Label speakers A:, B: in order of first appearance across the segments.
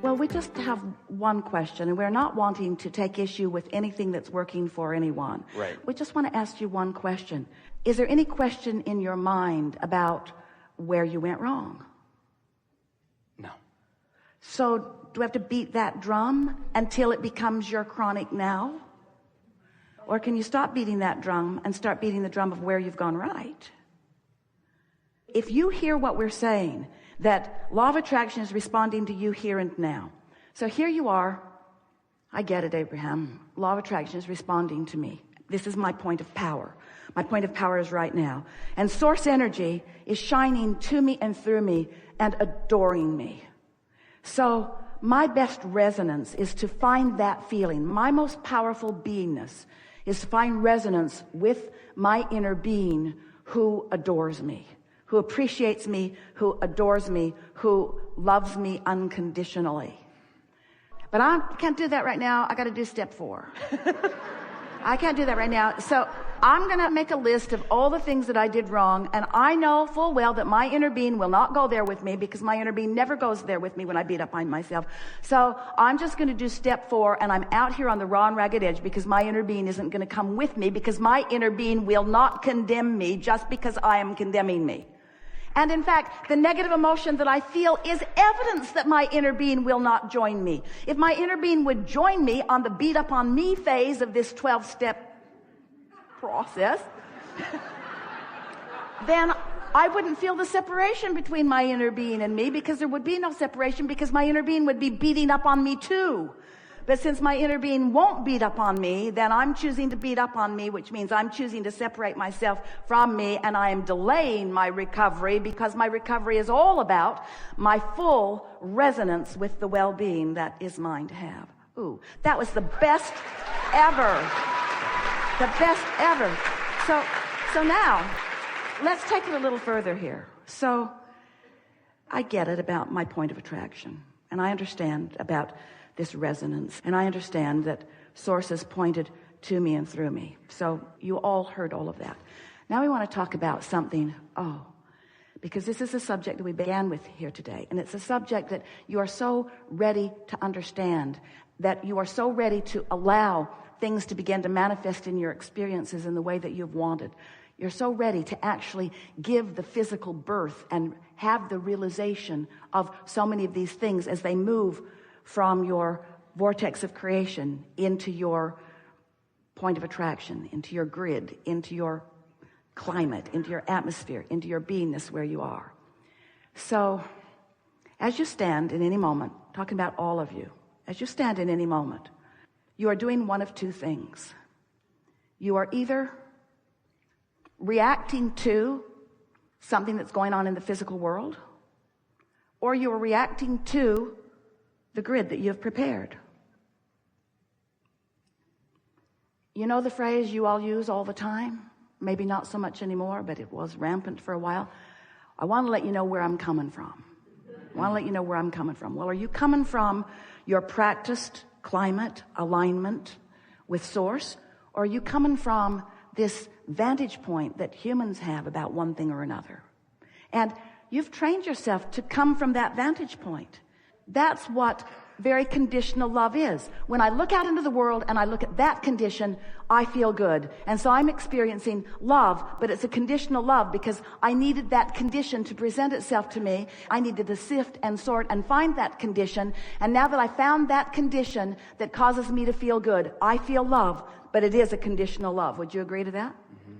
A: Well, we just have one question, and we're not wanting to take issue with anything that's working for anyone.
B: Right.
A: We just want to ask you one question. Is there any question in your mind about where you went wrong?
B: No.
A: So do we have to beat that drum until it becomes your chronic now? Or can you stop beating that drum and start beating the drum of where you've gone right? If you hear what we're saying, that law of attraction is responding to you here and now. So here you are. I get it, Abraham. Law of attraction is responding to me. This is my point of power. My point of power is right now. And source energy is shining to me and through me and adoring me. So my best resonance is to find that feeling. My most powerful beingness is to find resonance with my inner being who adores me, who appreciates me, who adores me, who loves me unconditionally. But I can't do that right now. I got to do step 4. I can't do that right now. So I'm going to make a list of all the things that I did wrong. And I know full well that my inner being will not go there with me, because my inner being never goes there with me when I beat up on myself. So I'm just going to do step 4. And I'm out here on the raw and ragged edge, because my inner being isn't going to come with me, because my inner being will not condemn me just because I am condemning me. And in fact, the negative emotion that I feel is evidence that my inner being will not join me. If my inner being would join me on the beat up on me phase of this 12-step process, then I wouldn't feel the separation between my inner being and me, because there would be no separation, because my inner being would be beating up on me too. But since my inner being won't beat up on me, then I'm choosing to beat up on me, which means I'm choosing to separate myself from me, and I am delaying my recovery, because my recovery is all about my full resonance with the well-being that is mine to have. Ooh, that was the best ever. The best ever. So now, let's take it a little further here. So I get it about my point of attraction, and I understand about this resonance, and I understand that source is pointed to me and through me. So you all heard all of that. Now we want to talk about something, because this is a subject that we began with here today, and it's a subject that you are so ready to understand, that you are so ready to allow things to begin to manifest in your experiences in the way that you've wanted. You're so ready to actually give the physical birth and have the realization of so many of these things as they move from your vortex of creation into your point of attraction, into your grid, into your climate, into your atmosphere, into your beingness where you are. So as you stand in any moment, talking about all of you, as you stand in any moment, you are doing one of two things. You are either reacting to something that's going on in the physical world, or you are reacting to the grid that you've prepared. You know the phrase you all use all the time? Maybe not so much anymore, but it was rampant for a while. I want to let you know where I'm coming from. Well, are you coming from your practiced climate alignment with source? Or are you coming from this vantage point that humans have about one thing or another? And you've trained yourself to come from that vantage point. That's what very conditional love is. When I look out into the world and I look at that condition, I feel good. And so I'm experiencing love, but it's a conditional love, because I needed that condition to present itself to me. I needed to sift and sort and find that condition. And now that I found that condition that causes me to feel good, I feel love, but it is a conditional love. Would you agree to that? Mm-hmm.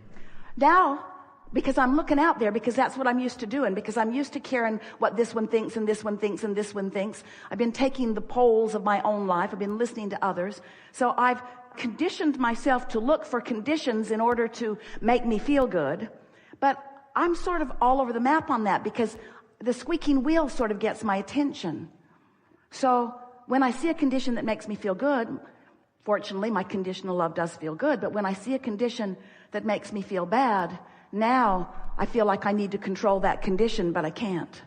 A: Now, because I'm looking out there, because that's what I'm used to doing, because I'm used to caring what this one thinks and this one thinks and this one thinks. I've been taking the polls of my own life. I've been listening to others. So I've conditioned myself to look for conditions in order to make me feel good. But I'm sort of all over the map on that, because the squeaking wheel sort of gets my attention. So when I see a condition that makes me feel good, fortunately, my conditional love does feel good. But when I see a condition that makes me feel bad, now I feel like I need to control that condition, but I can't,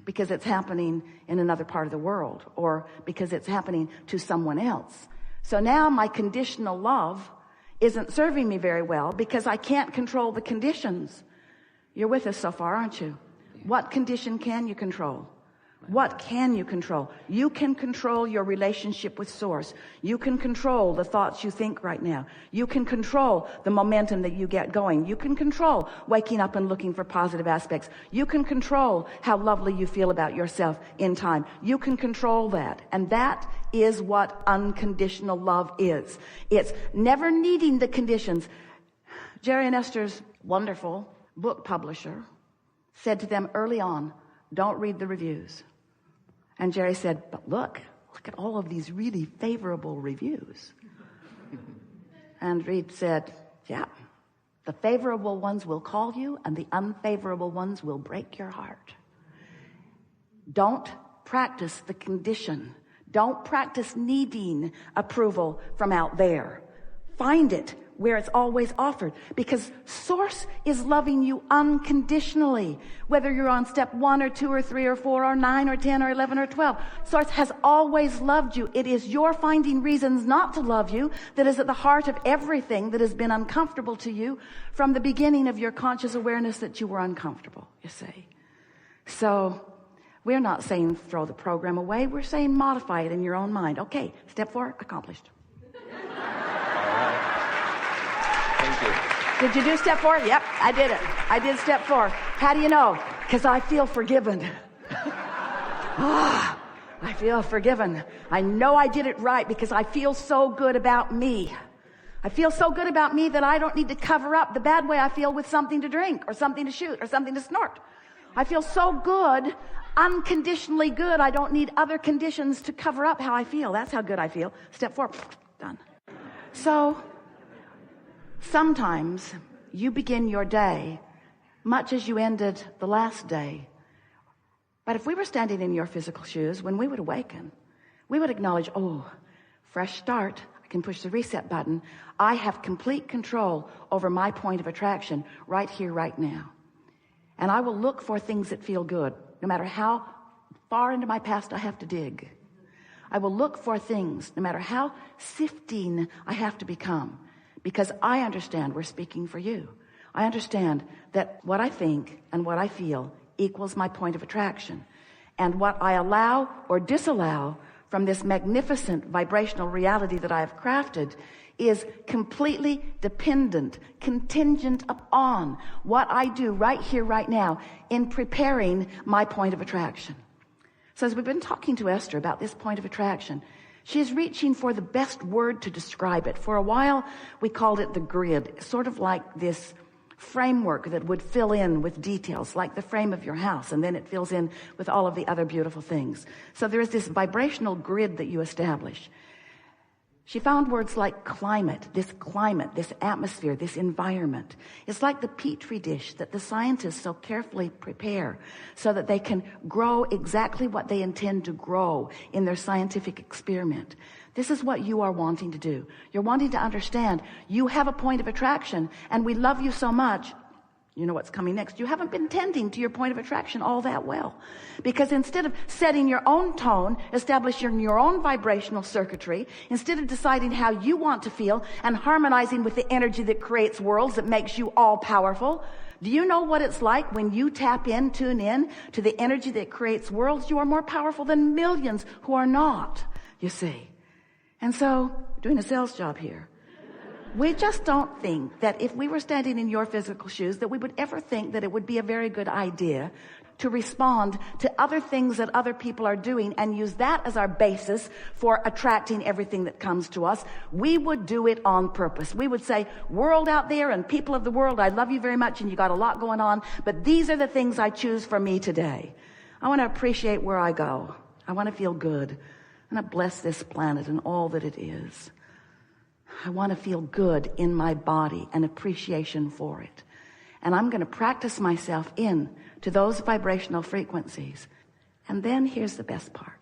A: because it's happening in another part of the world, or because it's happening to someone else. So now my conditional love isn't serving me very well, because I can't control the conditions. You're with us so far, aren't you? What condition can you control? What can you control? You can control your relationship with Source. You can control the thoughts you think right now. You can control the momentum that you get going. You can control waking up and looking for positive aspects. You can control how lovely you feel about yourself in time. You can control that. And that is what unconditional love is. It's never needing the conditions. Jerry and Esther's wonderful book publisher said to them early on, don't read the reviews. And Jerry said, but look at all of these really favorable reviews. And Reed said, yeah, the favorable ones will call you and the unfavorable ones will break your heart. Don't practice the condition. Don't practice needing approval from out there. Find it where it's always offered, because Source is loving you unconditionally, whether you're on step 1 or 2 or 3 or 4 or 9 or 10 or 11 or 12. Source has always loved you. It is your finding reasons not to love you that is at the heart of everything that has been uncomfortable to you from the beginning of your conscious awareness that you were uncomfortable, you see. So we're not saying throw the program away. We're saying modify it in your own mind. Okay, step 4 accomplished. Did you do step 4? Yep, I did it. I did step 4. How do you know? Because I feel forgiven. I feel forgiven. I know I did it right because I feel so good about me. I feel so good about me that I don't need to cover up the bad way I feel with something to drink or something to shoot or something to snort. I feel so good, unconditionally good. I don't need other conditions to cover up how I feel. That's how good I feel. Step 4, done. So sometimes you begin your day much as you ended the last day. But if we were standing in your physical shoes, when we would awaken, we would acknowledge, oh, fresh start. I can push the reset button. I have complete control over my point of attraction right here, right now. And I will look for things that feel good, no matter how far into my past I have to dig. I will look for things, no matter how sifting I have to become. Because I understand we're speaking for you. I understand that what I think and what I feel equals my point of attraction. And what I allow or disallow from this magnificent vibrational reality that I have crafted is completely dependent, contingent upon what I do right here, right now in preparing my point of attraction. So as we've been talking to Esther about this point of attraction, she is reaching for the best word to describe it. For a while, we called it the grid, sort of like this framework that would fill in with details, like the frame of your house, and then it fills in with all of the other beautiful things. So there is this vibrational grid that you establish. She found words like climate, this atmosphere, this environment. It's like the petri dish that the scientists so carefully prepare so that they can grow exactly what they intend to grow in their scientific experiment. This is what you are wanting to do. You're wanting to understand you have a point of attraction, and we love you so much. You know what's coming next. You haven't been tending to your point of attraction all that well. Because instead of setting your own tone, establishing your own vibrational circuitry, instead of deciding how you want to feel and harmonizing with the energy that creates worlds that makes you all powerful, do you know what it's like when you tune in to the energy that creates worlds? You are more powerful than millions who are not, you see. And so, doing a sales job here. We just don't think that if we were standing in your physical shoes, that we would ever think that it would be a very good idea to respond to other things that other people are doing and use that as our basis for attracting everything that comes to us. We would do it on purpose. We would say, world out there and people of the world, I love you very much and you got a lot going on, but these are the things I choose for me today. I want to appreciate where I go. I want to feel good. I want to bless this planet and all that it is. I want to feel good in my body and appreciation for it. And I'm going to practice myself in to those vibrational frequencies. And then here's the best part.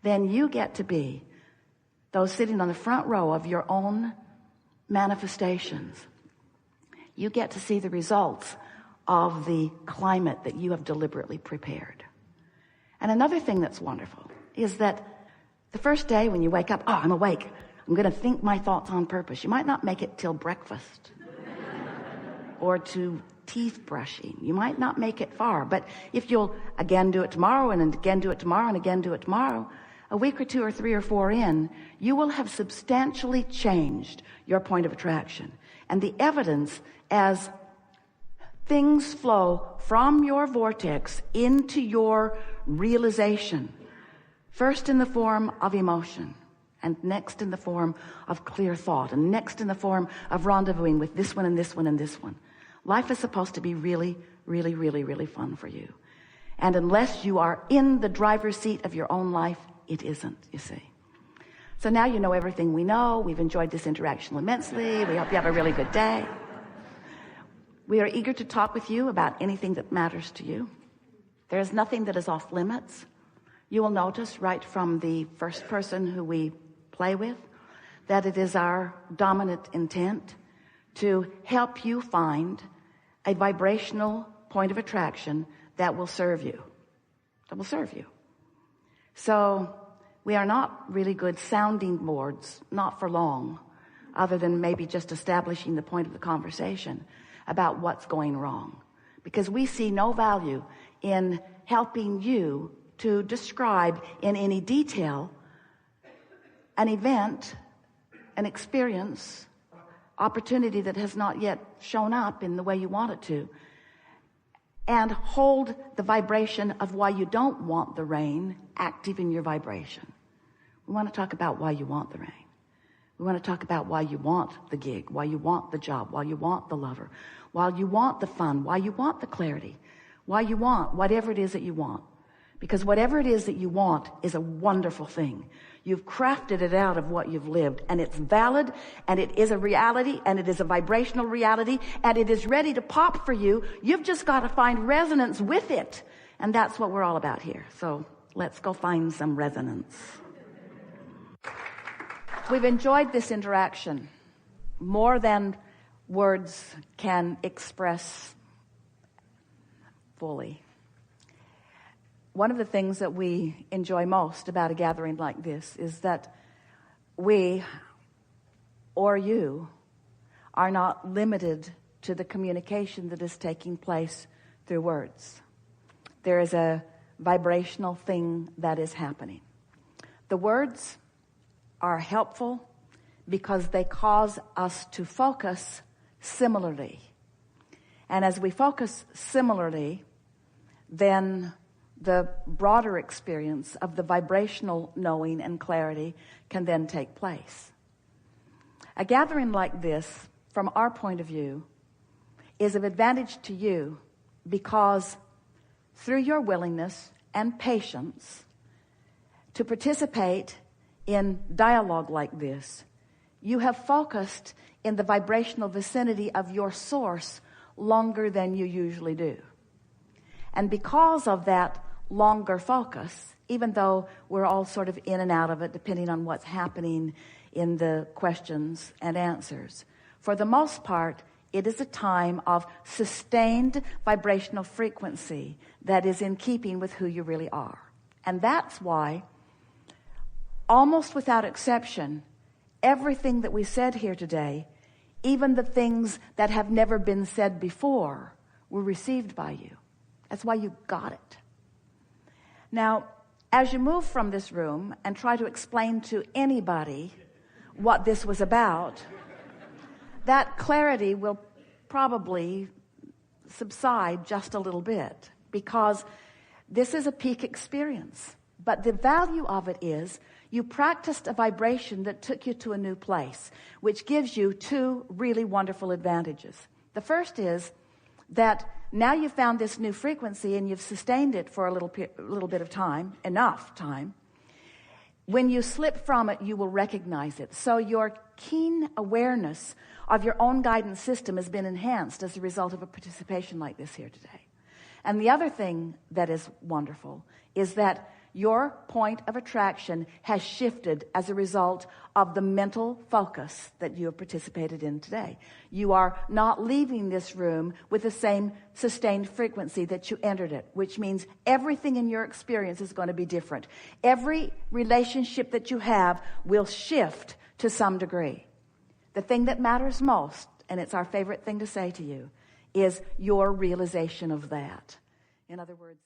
A: Then you get to be those sitting on the front row of your own manifestations. You get to see the results of the climate that you have deliberately prepared. And another thing that's wonderful is that the first day when you wake up, I'm awake. I'm going to think my thoughts on purpose. You might not make it till breakfast or to teeth brushing. You might not make it far, but if you'll again do it tomorrow and again do it tomorrow and again do it tomorrow, a week or 2 or 3 or 4 in, you will have substantially changed your point of attraction. And the evidence as things flow from your vortex into your realization, first in the form of emotion, and next in the form of clear thought, and next in the form of rendezvousing with this one and this one and this one. Life is supposed to be really, really, really, really fun for you. And unless you are in the driver's seat of your own life, it isn't, you see. So now you know everything we know. We've enjoyed this interaction immensely. We hope you have a really good day. We are eager to talk with you about anything that matters to you. There is nothing that is off limits. You will notice right from the first person who we play with that it is our dominant intent to help you find a vibrational point of attraction that will serve you. That will serve you. So we are not really good sounding boards, not for long, other than maybe just establishing the point of the conversation about what's going wrong. Because we see no value in helping you to describe in any detail an event, an experience, opportunity that has not yet shown up in the way you want it to, and hold the vibration of why you don't want the rain active in your vibration. We want to talk about why you want the rain. We want to talk about why you want the gig, why you want the job, why you want the lover, why you want the fun, why you want the clarity, why you want whatever it is that you want. Because whatever it is that you want is a wonderful thing. You've crafted it out of what you've lived, and it's valid, and it is a reality, and it is a vibrational reality, and it is ready to pop for you. You've just got to find resonance with it. And that's what we're all about here. So let's go find some resonance. We've enjoyed this interaction more than words can express fully. One of the things that we enjoy most about a gathering like this is that we, or you, are not limited to the communication that is taking place through words. There is a vibrational thing that is happening. The words are helpful because they cause us to focus similarly. And as we focus similarly, then the broader experience of the vibrational knowing and clarity can then take place. A gathering like this, from our point of view, is of advantage to you because through your willingness and patience to participate in dialogue like this, you have focused in the vibrational vicinity of your source longer than you usually do. And because of that longer focus, even though we're all sort of in and out of it depending on what's happening in the questions and answers, for the most part, it is a time of sustained vibrational frequency that is in keeping with who you really are. And that's why, almost without exception, everything that we said here today, even the things that have never been said before, were received by you. That's why you got it. Now, as you move from this room and try to explain to anybody what this was about, that clarity will probably subside just a little bit because this is a peak experience. But the value of it is you practiced a vibration that took you to a new place, which gives you 2 really wonderful advantages. The first is that now you've found this new frequency and you've sustained it for a little bit of time, enough time. When you slip from it, you will recognize it. So your keen awareness of your own guidance system has been enhanced as a result of a participation like this here today. And the other thing that is wonderful is that your point of attraction has shifted as a result of the mental focus that you have participated in today. You are not leaving this room with the same sustained frequency that you entered it, which means everything in your experience is going to be different. Every relationship that you have will shift to some degree. The thing that matters most, and it's our favorite thing to say to you, is your realization of that. In other words,